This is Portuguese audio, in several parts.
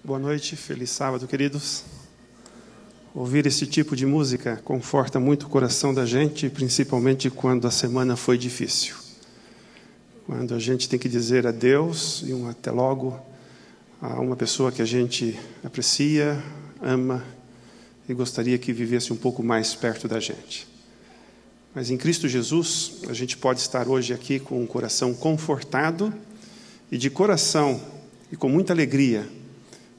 Boa noite, feliz sábado, queridos. Ouvir esse tipo de música conforta muito o coração da gente, principalmente quando a semana foi difícil. Quando a gente tem que dizer adeus e um até logo a uma pessoa que a gente aprecia, ama e gostaria que vivesse um pouco mais perto da gente. Mas em Cristo Jesus, a gente pode estar hoje aqui com um coração confortado e de coração e com muita alegria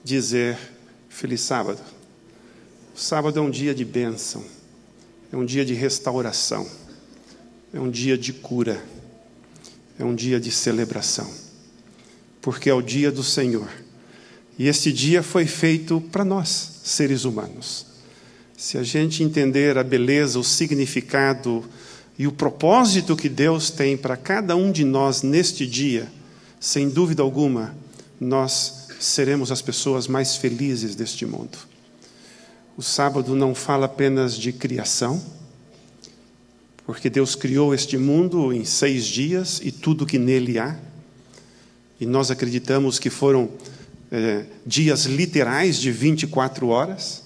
dizer feliz sábado. O sábado é um dia de bênção, é um dia de restauração, é um dia de cura, é um dia de celebração, porque é o dia do Senhor. E esse dia foi feito para nós, seres humanos. Se a gente entender a beleza, o significado e o propósito que Deus tem para cada um de nós neste dia, sem dúvida alguma, nós seremos as pessoas mais felizes deste mundo. O sábado não fala apenas de criação, porque Deus criou este mundo em 6 dias e tudo que nele há. E nós acreditamos que foram dias literais de 24 horas.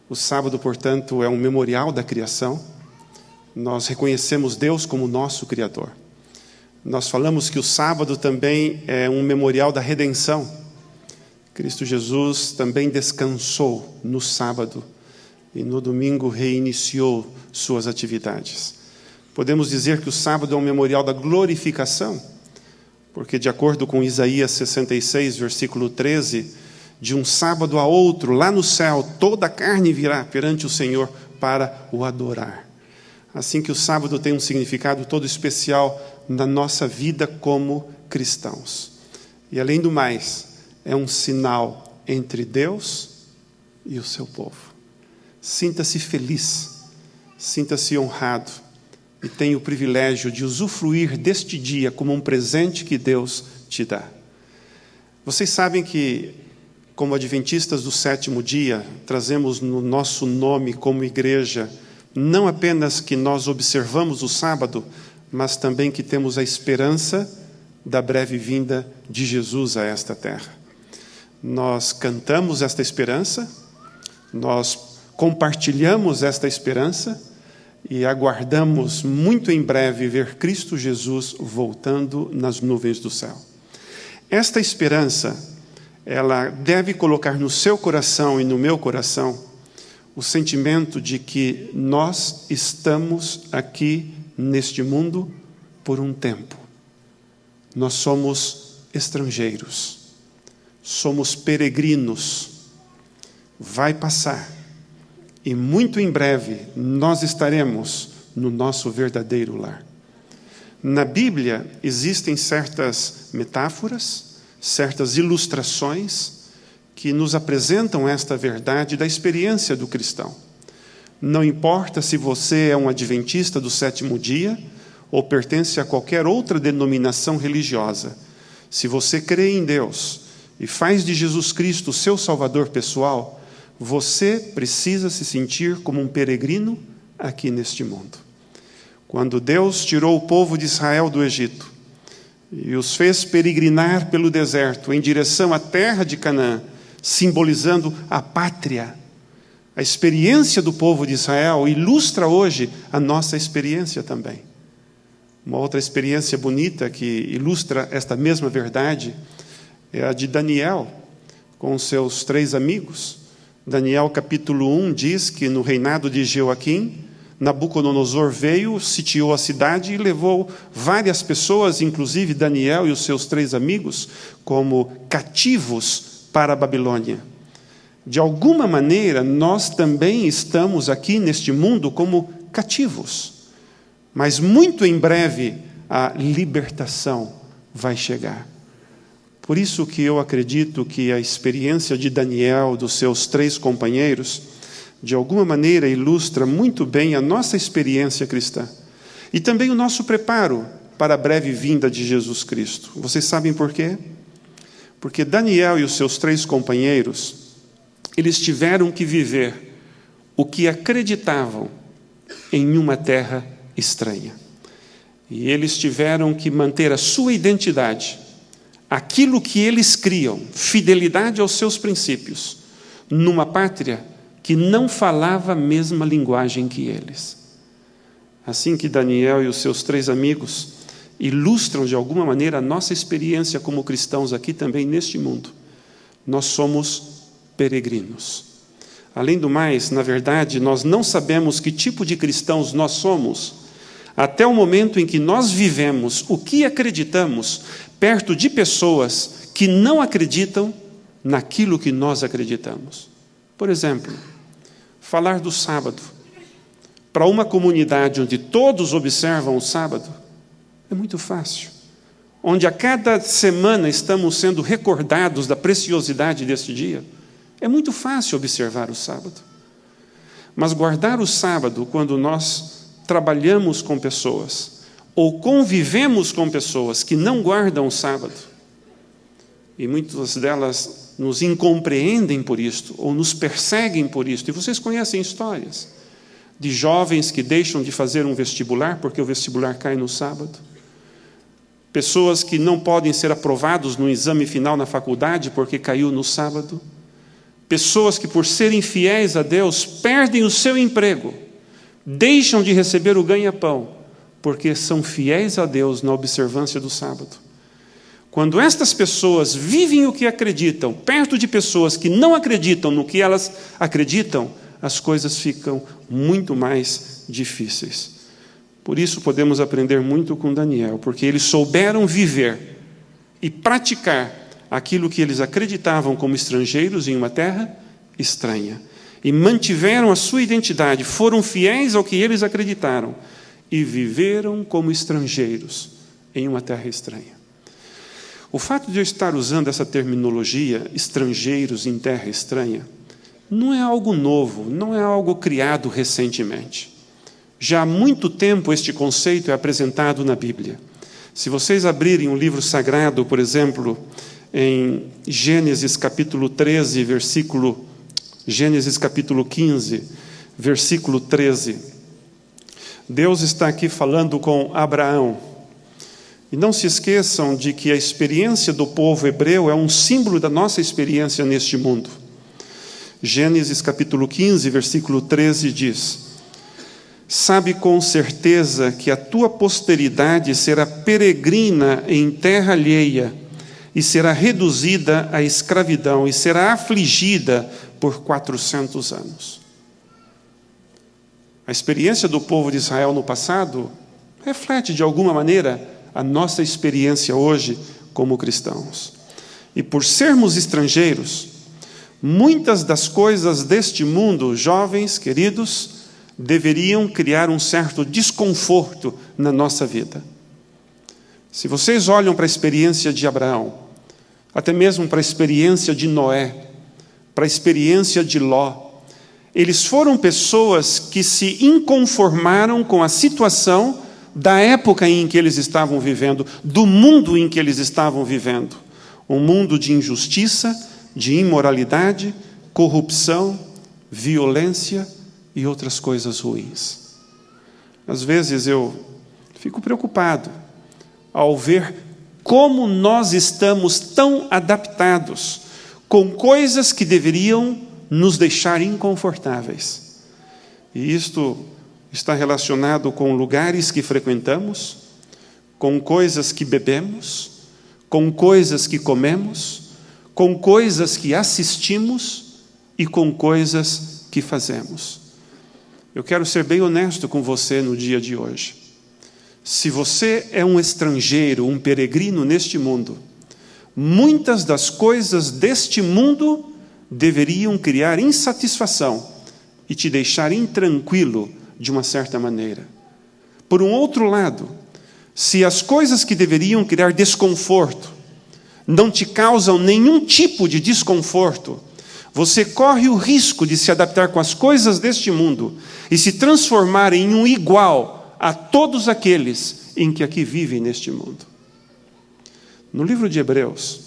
O sábado, portanto, é um memorial da criação. Nós reconhecemos Deus como nosso Criador. Nós falamos que o sábado também é um memorial da redenção. Cristo Jesus também descansou no sábado e no domingo reiniciou suas atividades. Podemos dizer que o sábado é um memorial da glorificação, porque de acordo com Isaías 66, versículo 13, de um sábado a outro, lá no céu, toda a carne virá perante o Senhor para o adorar. Assim que o sábado tem um significado todo especial na nossa vida como cristãos. E além do mais, é um sinal entre Deus e o seu povo. Sinta-se feliz, sinta-se honrado e tenha o privilégio de usufruir deste dia como um presente que Deus te dá. Vocês sabem que, como adventistas do 7º dia, trazemos no nosso nome como igreja, não apenas que nós observamos o sábado, mas também que temos a esperança da breve vinda de Jesus a esta terra. Nós cantamos esta esperança, nós compartilhamos esta esperança e aguardamos muito em breve ver Cristo Jesus voltando nas nuvens do céu. Esta esperança, ela deve colocar no seu coração e no meu coração o sentimento de que nós estamos aqui neste mundo por um tempo. Nós somos estrangeiros. Somos peregrinos, vai passar, e muito em breve nós estaremos no nosso verdadeiro lar. Na Bíblia existem certas metáforas, certas ilustrações que nos apresentam esta verdade da experiência do cristão. Não importa se você é um adventista do 7º dia ou pertence a qualquer outra denominação religiosa, se você crê em Deus e faz de Jesus Cristo o seu Salvador pessoal, você precisa se sentir como um peregrino aqui neste mundo. Quando Deus tirou o povo de Israel do Egito e os fez peregrinar pelo deserto em direção à terra de Canaã, simbolizando a pátria, a experiência do povo de Israel ilustra hoje a nossa experiência também. Uma outra experiência bonita que ilustra esta mesma verdade é a de Daniel, com seus 3 amigos. Daniel capítulo 1 diz que no reinado de Jeoaquim, Nabucodonosor veio, sitiou a cidade e levou várias pessoas, inclusive Daniel e os seus 3 amigos, como cativos para a Babilônia. De alguma maneira, nós também estamos aqui neste mundo como cativos. Mas muito em breve a libertação vai chegar. Por isso que eu acredito que a experiência de Daniel, dos seus 3 companheiros, de alguma maneira ilustra muito bem a nossa experiência cristã. E também o nosso preparo para a breve vinda de Jesus Cristo. Vocês sabem por quê? Porque Daniel e os seus 3 companheiros, eles tiveram que viver o que acreditavam em uma terra estranha. E eles tiveram que manter a sua identidade, aquilo que eles criam, fidelidade aos seus princípios, numa pátria que não falava a mesma linguagem que eles. Assim que Daniel e os seus 3 amigos ilustram de alguma maneira a nossa experiência como cristãos aqui também neste mundo. Nós somos peregrinos. Além do mais, na verdade, nós não sabemos que tipo de cristãos nós somos até o momento em que nós vivemos o que acreditamos perto de pessoas que não acreditam naquilo que nós acreditamos. Por exemplo, falar do sábado para uma comunidade onde todos observam o sábado é muito fácil. Onde a cada semana estamos sendo recordados da preciosidade deste dia, é muito fácil observar o sábado. Mas guardar o sábado quando nós trabalhamos com pessoas ou convivemos com pessoas que não guardam o sábado, e muitas delas nos incompreendem por isto, ou nos perseguem por isto, e vocês conhecem histórias de jovens que deixam de fazer um vestibular porque o vestibular cai no sábado, pessoas que não podem ser aprovados no exame final na faculdade porque caiu no sábado, pessoas que, por serem fiéis a Deus, perdem o seu emprego, deixam de receber o ganha-pão, porque são fiéis a Deus na observância do sábado. Quando estas pessoas vivem o que acreditam, perto de pessoas que não acreditam no que elas acreditam, as coisas ficam muito mais difíceis. Por isso podemos aprender muito com Daniel, porque eles souberam viver e praticar aquilo que eles acreditavam como estrangeiros em uma terra estranha. E mantiveram a sua identidade, foram fiéis ao que eles acreditaram e viveram como estrangeiros em uma terra estranha. O fato de eu estar usando essa terminologia, estrangeiros em terra estranha, não é algo novo, não é algo criado recentemente. Já há muito tempo este conceito é apresentado na Bíblia. Se vocês abrirem um livro sagrado, por exemplo, em Gênesis capítulo 13, Gênesis capítulo 15, versículo 13, Deus está aqui falando com Abraão. E não se esqueçam de que a experiência do povo hebreu é um símbolo da nossa experiência neste mundo. Gênesis capítulo 15, versículo 13 diz: sabe com certeza que a tua posteridade será peregrina em terra alheia, e será reduzida à escravidão, e será afligida por 400 anos. A experiência do povo de Israel no passado reflete, de alguma maneira, a nossa experiência hoje como cristãos. E por sermos estrangeiros, muitas das coisas deste mundo, jovens, queridos, deveriam criar um certo desconforto na nossa vida. Se vocês olham para a experiência de Abraão, até mesmo para a experiência de Noé, para a experiência de Ló, eles foram pessoas que se inconformaram com a situação da época em que eles estavam vivendo, do mundo em que eles estavam vivendo. Um mundo de injustiça, de imoralidade, corrupção, violência e outras coisas ruins. Às vezes eu fico preocupado ao ver como nós estamos tão adaptados com coisas que deveriam nos deixar inconfortáveis. E isto está relacionado com lugares que frequentamos, com coisas que bebemos, com coisas que comemos, com coisas que assistimos e com coisas que fazemos. Eu quero ser bem honesto com você no dia de hoje. Se você é um estrangeiro, um peregrino neste mundo, muitas das coisas deste mundo deveriam criar insatisfação e te deixar intranquilo de uma certa maneira. Por um outro lado, se as coisas que deveriam criar desconforto não te causam nenhum tipo de desconforto, você corre o risco de se adaptar com as coisas deste mundo e se transformar em um igual a todos aqueles em que aqui vivem neste mundo. No livro de Hebreus,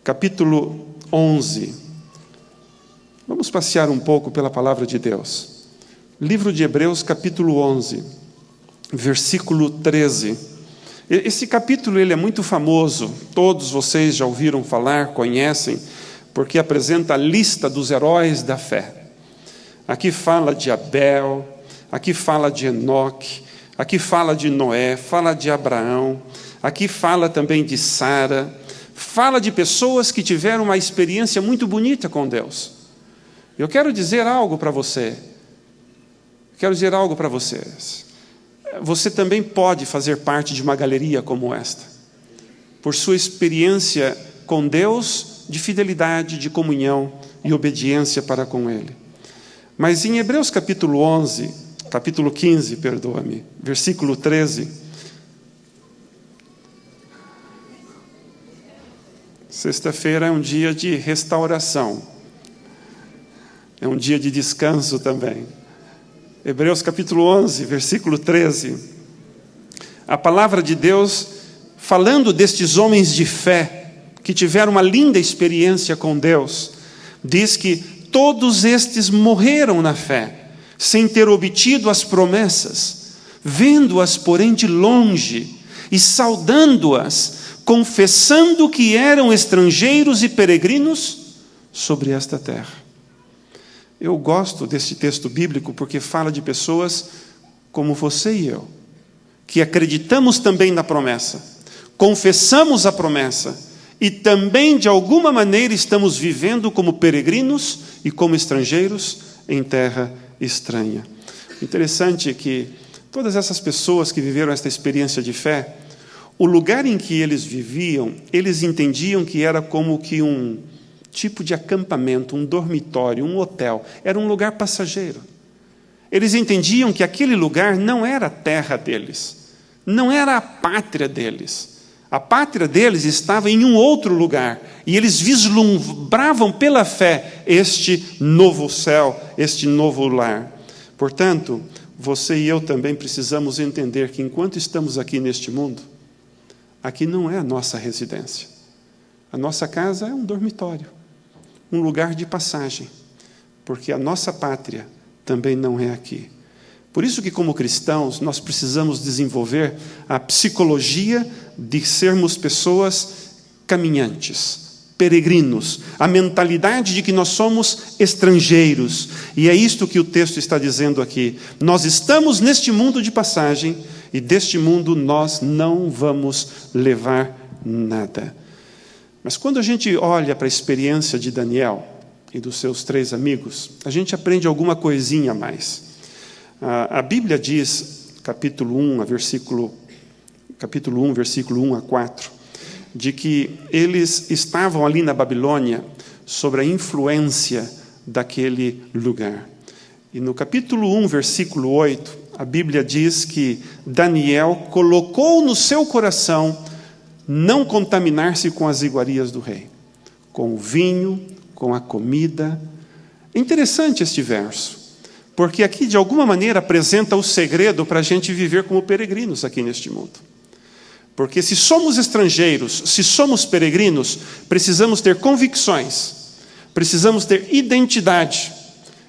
capítulo 11, vamos passear um pouco pela palavra de Deus. Livro de Hebreus, capítulo 11, versículo 13. Esse capítulo ele é muito famoso, todos vocês já ouviram falar, conhecem, porque apresenta a lista dos heróis da fé. Aqui fala de Abel, aqui fala de Enoque, aqui fala de Noé, fala de Abraão, aqui fala também de Sara, fala de pessoas que tiveram uma experiência muito bonita com Deus. Eu quero dizer algo para você, vocês. Você também pode fazer parte de uma galeria como esta, por sua experiência com Deus, de fidelidade, de comunhão e obediência para com Ele. Mas em Hebreus capítulo 15, versículo 13, sexta-feira é um dia de restauração, é um dia de descanso também. Hebreus capítulo 11, versículo 13, a palavra de Deus, falando destes homens de fé, que tiveram uma linda experiência com Deus, diz que todos estes morreram na fé, sem ter obtido as promessas, vendo-as, porém, de longe, e saudando-as, confessando que eram estrangeiros e peregrinos sobre esta terra. Eu gosto deste texto bíblico porque fala de pessoas como você e eu, que acreditamos também na promessa, confessamos a promessa e também, de alguma maneira, estamos vivendo como peregrinos e como estrangeiros em terra estranha. Interessante é que todas essas pessoas que viveram esta experiência de fé, o lugar em que eles viviam, eles entendiam que era como que um tipo de acampamento, um dormitório, um hotel. Era um lugar passageiro. Eles entendiam que aquele lugar não era a terra deles, não era a pátria deles. A pátria deles estava em um outro lugar, e eles vislumbravam pela fé este novo céu, este novo lar. Portanto, você e eu também precisamos entender que enquanto estamos aqui neste mundo, aqui não é a nossa residência. A nossa casa é um dormitório, um lugar de passagem, porque a nossa pátria também não é aqui. Por isso que, como cristãos, nós precisamos desenvolver a psicologia de sermos pessoas caminhantes, peregrinos, a mentalidade de que nós somos estrangeiros. E é isto que o texto está dizendo aqui. Nós estamos neste mundo de passagem, e deste mundo nós não vamos levar nada. Mas quando a gente olha para a experiência de Daniel e dos seus 3 amigos, a gente aprende alguma coisinha a mais. A Bíblia diz, capítulo 1, versículo 1 a 4, de que eles estavam ali na Babilônia sob a influência daquele lugar. E no capítulo 1, versículo 8, a Bíblia diz que Daniel colocou no seu coração não contaminar-se com as iguarias do rei, com o vinho, com a comida. É interessante este verso, porque aqui, de alguma maneira, apresenta o segredo para a gente viver como peregrinos aqui neste mundo. Porque se somos estrangeiros, se somos peregrinos, precisamos ter convicções, precisamos ter identidade,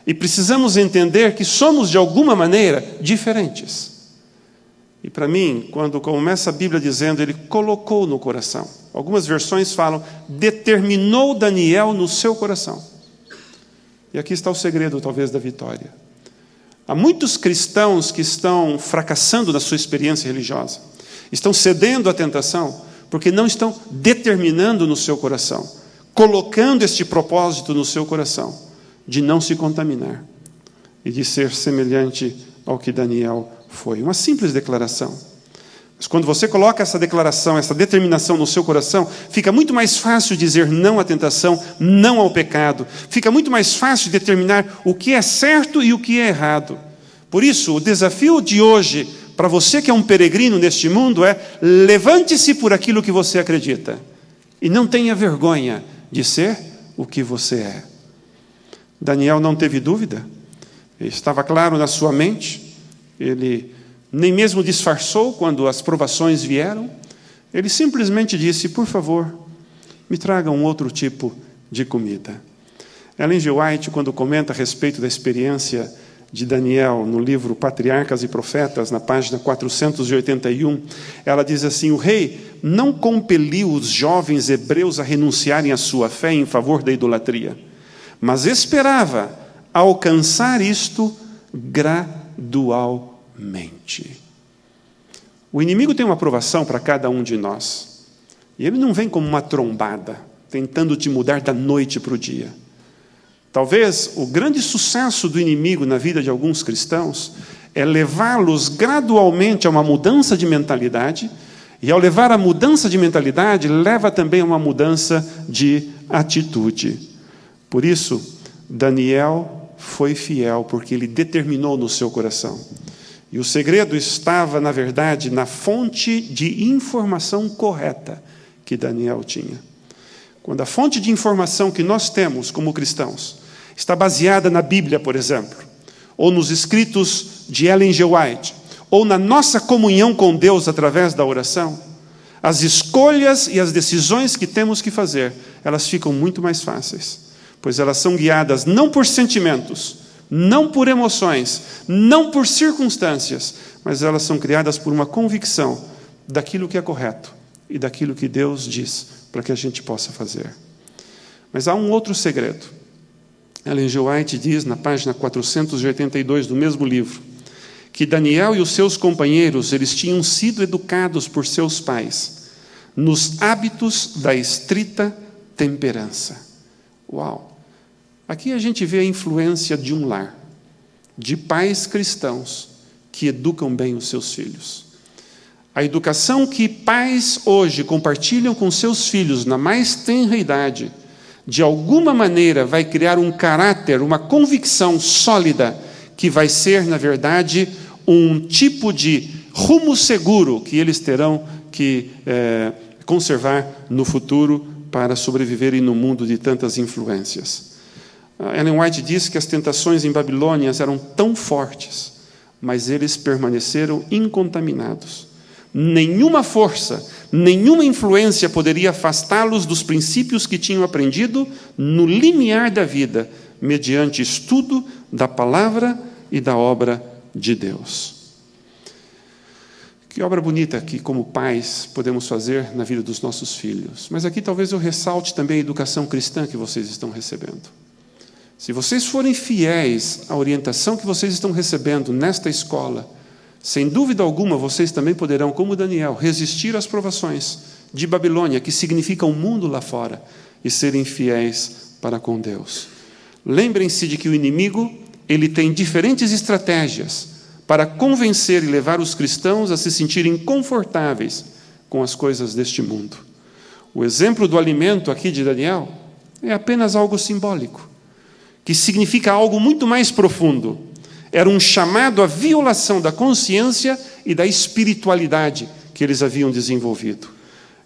e precisamos entender que somos, de alguma maneira, diferentes. E para mim, quando começa a Bíblia dizendo, ele colocou no coração. Algumas versões falam, determinou Daniel no seu coração. E aqui está o segredo, talvez, da vitória. Há muitos cristãos que estão fracassando na sua experiência religiosa. Estão cedendo à tentação, porque não estão determinando no seu coração, colocando este propósito no seu coração, de não se contaminar e de ser semelhante ao que Daniel foi. Uma simples declaração. Mas quando você coloca essa declaração, essa determinação no seu coração, fica muito mais fácil dizer não à tentação, não ao pecado. Fica muito mais fácil determinar o que é certo e o que é errado. Por isso, o desafio de hoje, para você que é um peregrino neste mundo, é levante-se por aquilo que você acredita. E não tenha vergonha de ser o que você é. Daniel não teve dúvida. Estava claro na sua mente. Ele nem mesmo disfarçou quando as provações vieram. Ele simplesmente disse, por favor, me traga um outro tipo de comida. Ellen G. White, quando comenta a respeito da experiência de Daniel, no livro Patriarcas e Profetas, na página 481, ela diz assim: o rei não compeliu os jovens hebreus a renunciarem à sua fé em favor da idolatria, mas esperava alcançar isto gradualmente. O inimigo tem uma aprovação para cada um de nós, e ele não vem como uma trombada, tentando te mudar da noite para o dia. Talvez o grande sucesso do inimigo na vida de alguns cristãos é levá-los gradualmente a uma mudança de mentalidade, e ao levar a mudança de mentalidade, leva também a uma mudança de atitude. Por isso, Daniel foi fiel, porque ele determinou no seu coração. E o segredo estava, na verdade, na fonte de informação correta que Daniel tinha. Quando a fonte de informação que nós temos como cristãos está baseada na Bíblia, por exemplo, ou nos escritos de Ellen G. White, ou na nossa comunhão com Deus através da oração, as escolhas e as decisões que temos que fazer, elas ficam muito mais fáceis, pois elas são guiadas não por sentimentos, não por emoções, não por circunstâncias, mas elas são criadas por uma convicção daquilo que é correto e daquilo que Deus diz para que a gente possa fazer. Mas há um outro segredo. Ellen G. White diz, na página 482 do mesmo livro, que Daniel e os seus companheiros, eles tinham sido educados por seus pais nos hábitos da estrita temperança. Uau! Aqui a gente vê a influência de um lar, de pais cristãos que educam bem os seus filhos. A educação que pais hoje compartilham com seus filhos na mais tenra idade, de alguma maneira vai criar um caráter, uma convicção sólida, que vai ser, na verdade, um tipo de rumo seguro que eles terão que conservar no futuro para sobreviverem no mundo de tantas influências. Ellen White diz que as tentações em Babilônia eram tão fortes, mas eles permaneceram incontaminados. Nenhuma força, nenhuma influência poderia afastá-los dos princípios que tinham aprendido no limiar da vida, mediante estudo da palavra e da obra de Deus. Que obra bonita que, como pais, podemos fazer na vida dos nossos filhos. Mas aqui talvez eu ressalte também a educação cristã que vocês estão recebendo. Se vocês forem fiéis à orientação que vocês estão recebendo nesta escola, sem dúvida alguma, vocês também poderão, como Daniel, resistir às provações de Babilônia, que significa um mundo lá fora, e serem fiéis para com Deus. Lembrem-se de que o inimigo, ele tem diferentes estratégias para convencer e levar os cristãos a se sentirem confortáveis com as coisas deste mundo. O exemplo do alimento aqui de Daniel é apenas algo simbólico, que significa algo muito mais profundo. Era um chamado à violação da consciência e da espiritualidade que eles haviam desenvolvido.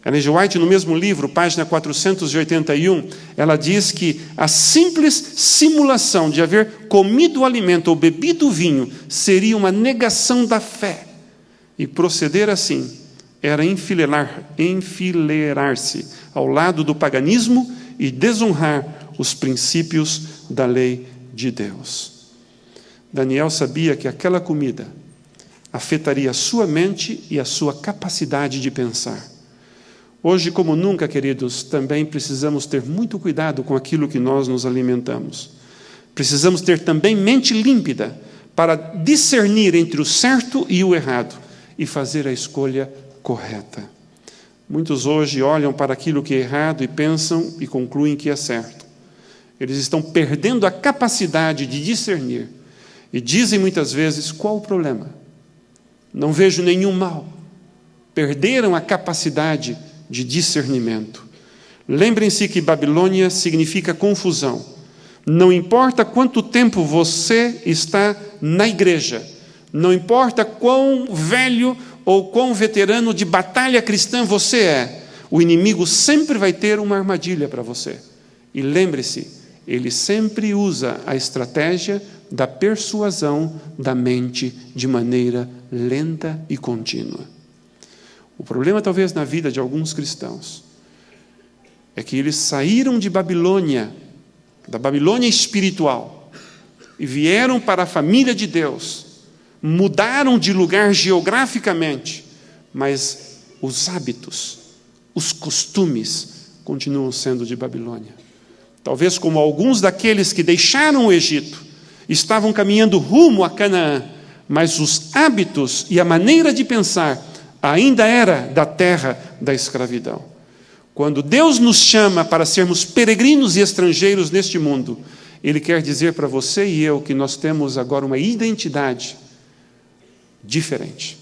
Ellen G. White, no mesmo livro, página 481, ela diz que a simples simulação de haver comido o alimento ou bebido o vinho seria uma negação da fé. E proceder assim era enfileirar-se ao lado do paganismo e desonrar os princípios da lei de Deus. Daniel sabia que aquela comida afetaria a sua mente e a sua capacidade de pensar. Hoje, como nunca, queridos, também precisamos ter muito cuidado com aquilo que nós nos alimentamos. Precisamos ter também mente límpida para discernir entre o certo e o errado e fazer a escolha correta. Muitos hoje olham para aquilo que é errado e pensam e concluem que é certo. Eles estão perdendo a capacidade de discernir. E dizem muitas vezes, qual o problema? Não vejo nenhum mal. Perderam a capacidade de discernimento. Lembrem-se que Babilônia significa confusão. Não importa quanto tempo você está na igreja, não importa quão velho ou quão veterano de batalha cristã você é, o inimigo sempre vai ter uma armadilha para você. E lembre-se, ele sempre usa a estratégia da persuasão da mente de maneira lenta e contínua. O problema, talvez, na vida de alguns cristãos é que eles saíram de Babilônia, da Babilônia espiritual, e vieram para a família de Deus, mudaram de lugar geograficamente, mas os hábitos, os costumes continuam sendo de Babilônia. Talvez como alguns daqueles que deixaram o Egito, estavam caminhando rumo a Canaã, mas os hábitos e a maneira de pensar ainda era da terra da escravidão. Quando Deus nos chama para sermos peregrinos e estrangeiros neste mundo, Ele quer dizer para você e eu que nós temos agora uma identidade diferente.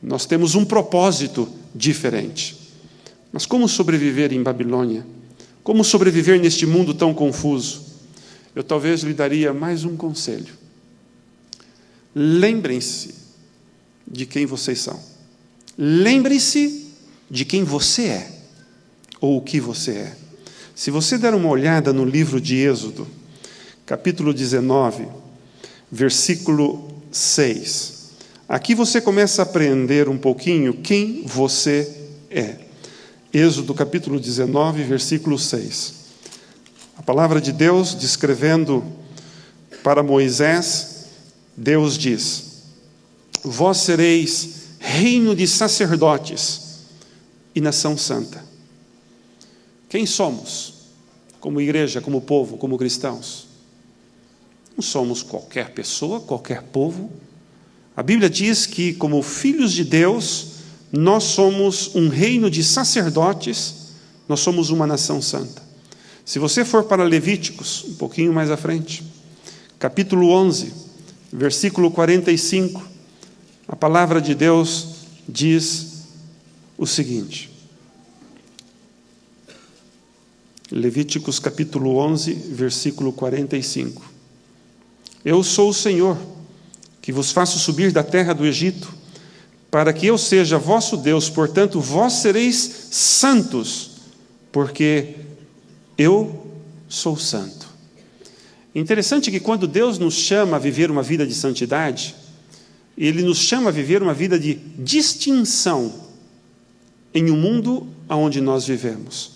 Nós temos um propósito diferente. Mas como sobreviver em Babilônia? Como sobreviver neste mundo tão confuso? Eu talvez lhe daria mais um conselho. Lembrem-se de quem vocês são. Lembre-se de quem você é, ou o que você é. Se você der uma olhada no livro de Êxodo, capítulo 19, versículo 6, aqui você começa a aprender um pouquinho quem você é. Êxodo capítulo 19, versículo 6. A palavra de Deus, descrevendo para Moisés, Deus diz: vós sereis reino de sacerdotes e nação santa. Quem somos? Como igreja, como povo, como cristãos? Não somos qualquer pessoa, qualquer povo. A Bíblia diz que, como filhos de Deus, nós somos um reino de sacerdotes, nós somos uma nação santa. Se você for para Levíticos, um pouquinho mais à frente, capítulo 11, versículo 45, a palavra de Deus diz o seguinte. Levíticos capítulo 11, versículo 45. Eu sou o Senhor, que vos faço subir da terra do Egito, para que eu seja vosso Deus, portanto, vós sereis santos, porque eu sou santo. Interessante que quando Deus nos chama a viver uma vida de santidade, Ele nos chama a viver uma vida de distinção em um mundo onde nós vivemos.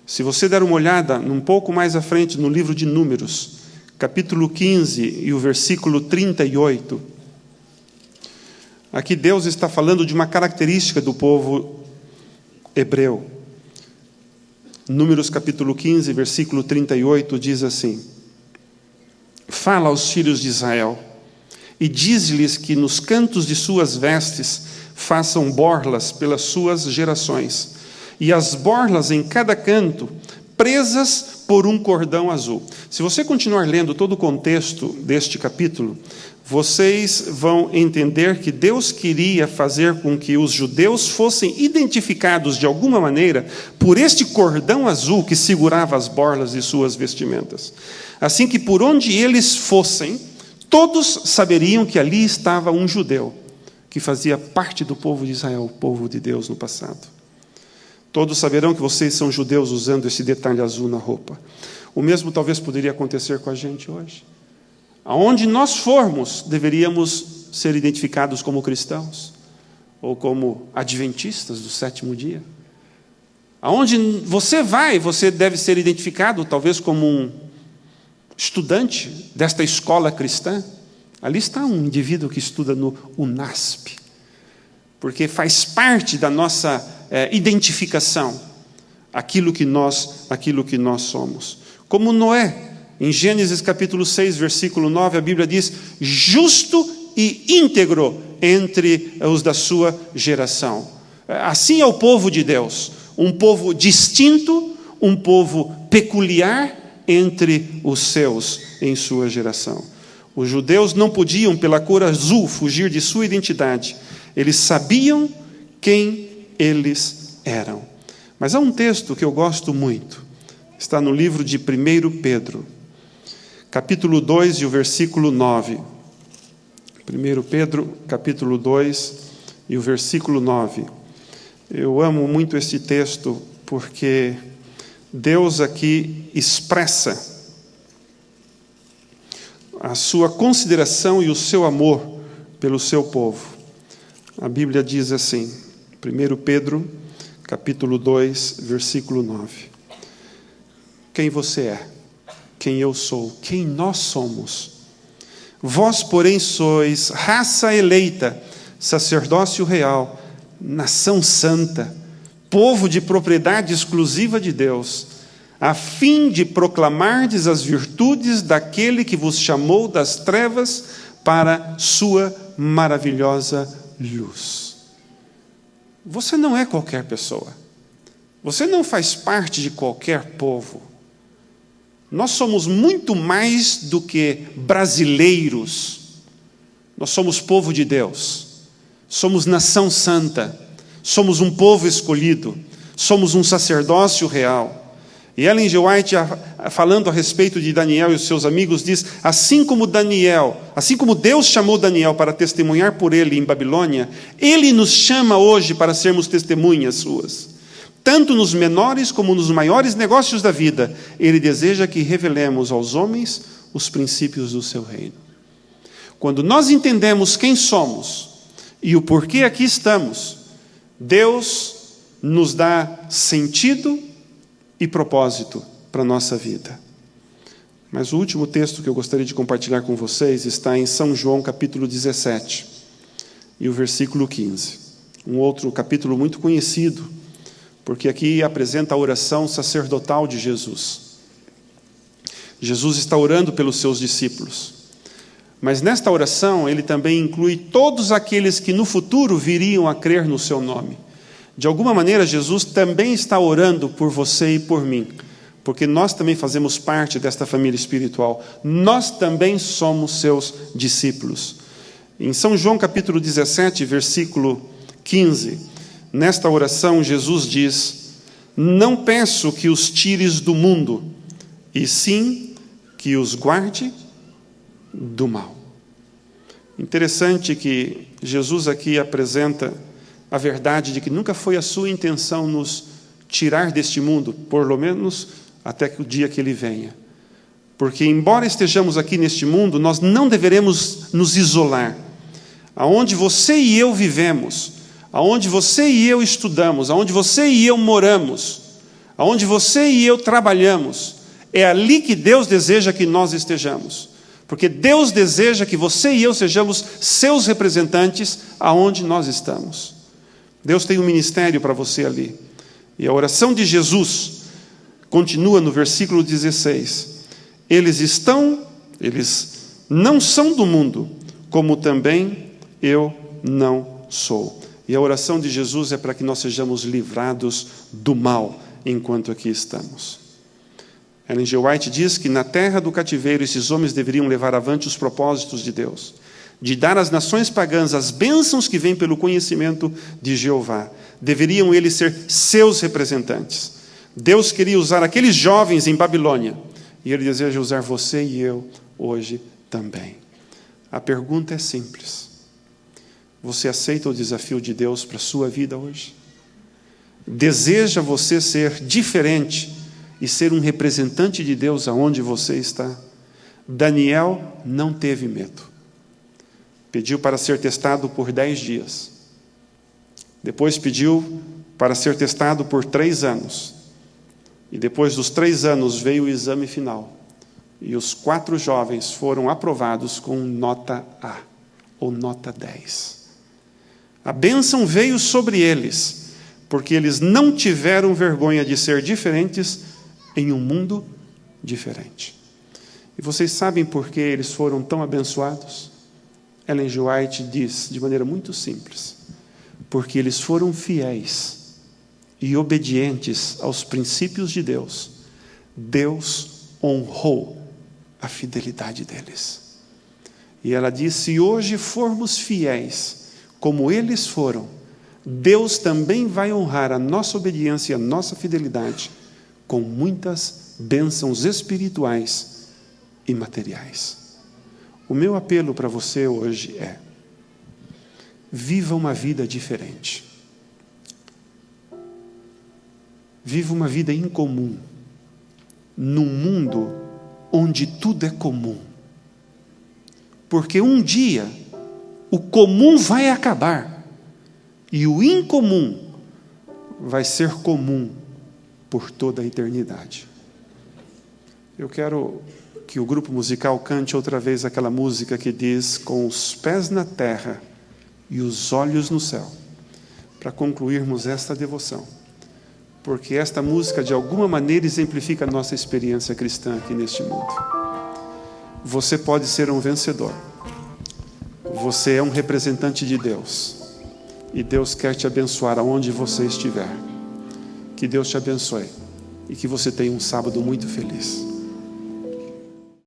Se você der uma olhada um pouco mais à frente no livro de Números, capítulo 15 e o versículo 38, aqui Deus está falando de uma característica do povo hebreu. Números capítulo 15, versículo 38, diz assim: fala aos filhos de Israel, e diz-lhes que nos cantos de suas vestes façam borlas pelas suas gerações, e as borlas em cada canto, presas por um cordão azul. Se você continuar lendo todo o contexto deste capítulo, vocês vão entender que Deus queria fazer com que os judeus fossem identificados de alguma maneira por este cordão azul que segurava as borlas de suas vestimentas. Assim que por onde eles fossem, todos saberiam que ali estava um judeu, que fazia parte do povo de Israel, o povo de Deus no passado. Todos saberão que vocês são judeus usando esse detalhe azul na roupa. O mesmo talvez poderia acontecer com a gente hoje. Aonde nós formos, deveríamos ser identificados como cristãos, ou como adventistas do sétimo dia. Aonde você vai, você deve ser identificado talvez como um estudante desta escola cristã. Ali está um indivíduo que estuda no UNASP, porque faz parte da nossa identificação, aquilo que nós somos. Como Noé, em Gênesis capítulo 6, versículo 9, a Bíblia diz: justo e íntegro entre os da sua geração. Assim é o povo de Deus, um povo distinto, um povo peculiar entre os seus em sua geração. Os judeus não podiam, pela cor azul, fugir de sua identidade. Eles sabiam quem eles eram. Mas há um texto que eu gosto muito. Está no livro de 1 Pedro, capítulo 2 e o versículo 9. 1 Pedro, capítulo 2 e o versículo 9. Eu amo muito esse texto porque Deus aqui expressa a sua consideração e o seu amor pelo seu povo. A Bíblia diz assim, 1 Pedro, capítulo 2, versículo 9. Quem você é, quem eu sou, quem nós somos, Vós, porém, sois raça eleita, sacerdócio real, nação santa, povo de propriedade exclusiva de Deus, a fim de proclamardes as virtudes daquele que vos chamou das trevas para sua maravilhosa luz. Você não é qualquer pessoa. Você não faz parte de qualquer povo. Nós somos muito mais do que brasileiros. Nós somos povo de Deus. Somos nação santa. Somos um povo escolhido. Somos um sacerdócio real. E Ellen G. White, falando a respeito de Daniel e os seus amigos, diz: assim como Deus chamou Daniel para testemunhar por ele em Babilônia, Ele nos chama hoje para sermos testemunhas suas. Tanto nos menores como nos maiores negócios da vida, Ele deseja que revelemos aos homens os princípios do seu reino. Quando nós entendemos quem somos e o porquê aqui estamos, Deus nos dá sentido e propósito para a nossa vida. Mas o último texto que eu gostaria de compartilhar com vocês está em São João, capítulo 17, e o versículo 15. Um outro capítulo muito conhecido, porque aqui apresenta a oração sacerdotal de Jesus. Jesus está orando pelos seus discípulos. Mas nesta oração, ele também inclui todos aqueles que no futuro viriam a crer no seu nome. De alguma maneira, Jesus também está orando por você e por mim, porque nós também fazemos parte desta família espiritual. Nós também somos seus discípulos. Em São João capítulo 17, versículo 15, nesta oração Jesus diz: não peço que os tires do mundo, e sim que os guarde do mal. Interessante que Jesus aqui apresenta a verdade de que nunca foi a sua intenção nos tirar deste mundo, por lo menos até o dia que Ele venha. Porque, embora estejamos aqui neste mundo, nós não deveremos nos isolar. Aonde você e eu vivemos, aonde você e eu estudamos, aonde você e eu moramos, aonde você e eu trabalhamos, é ali que Deus deseja que nós estejamos. Porque Deus deseja que você e eu sejamos seus representantes aonde nós estamos. Deus tem um ministério para você ali. E a oração de Jesus continua no versículo 16. Eles não são do mundo, como também eu não sou. E a oração de Jesus é para que nós sejamos livrados do mal enquanto aqui estamos. Ellen G. White diz que na terra do cativeiro esses homens deveriam levar avante os propósitos de Deus, de dar às nações pagãs as bênçãos que vêm pelo conhecimento de Jeová. Deveriam eles ser seus representantes. Deus queria usar aqueles jovens em Babilônia, e Ele deseja usar você e eu hoje também. A pergunta é simples: você aceita o desafio de Deus para a sua vida hoje? Deseja você ser diferente e ser um representante de Deus aonde você está? Daniel não teve medo. Pediu para ser testado por 10 dias. Depois pediu para ser testado por 3 anos. E depois dos 3 anos veio o exame final. E os 4 jovens foram aprovados com nota A, ou nota 10. A bênção veio sobre eles, porque eles não tiveram vergonha de ser diferentes em um mundo diferente. E vocês sabem por que eles foram tão abençoados? Ellen G. White diz de maneira muito simples: porque eles foram fiéis e obedientes aos princípios de Deus. Deus honrou a fidelidade deles. E ela diz: se hoje formos fiéis como eles foram, Deus também vai honrar a nossa obediência e a nossa fidelidade com muitas bênçãos espirituais e materiais. O meu apelo para você hoje é: viva uma vida diferente. Viva uma vida incomum, num mundo onde tudo é comum. Porque um dia o comum vai acabar e o incomum vai ser comum por toda a eternidade. Eu quero que o grupo musical cante outra vez aquela música que diz: com os pés na terra e os olhos no céu, para concluirmos esta devoção, porque esta música de alguma maneira exemplifica a nossa experiência cristã aqui neste mundo. Você pode ser um vencedor, você é um representante de Deus, e Deus quer te abençoar aonde você estiver. Que Deus te abençoe e que você tenha um sábado muito feliz.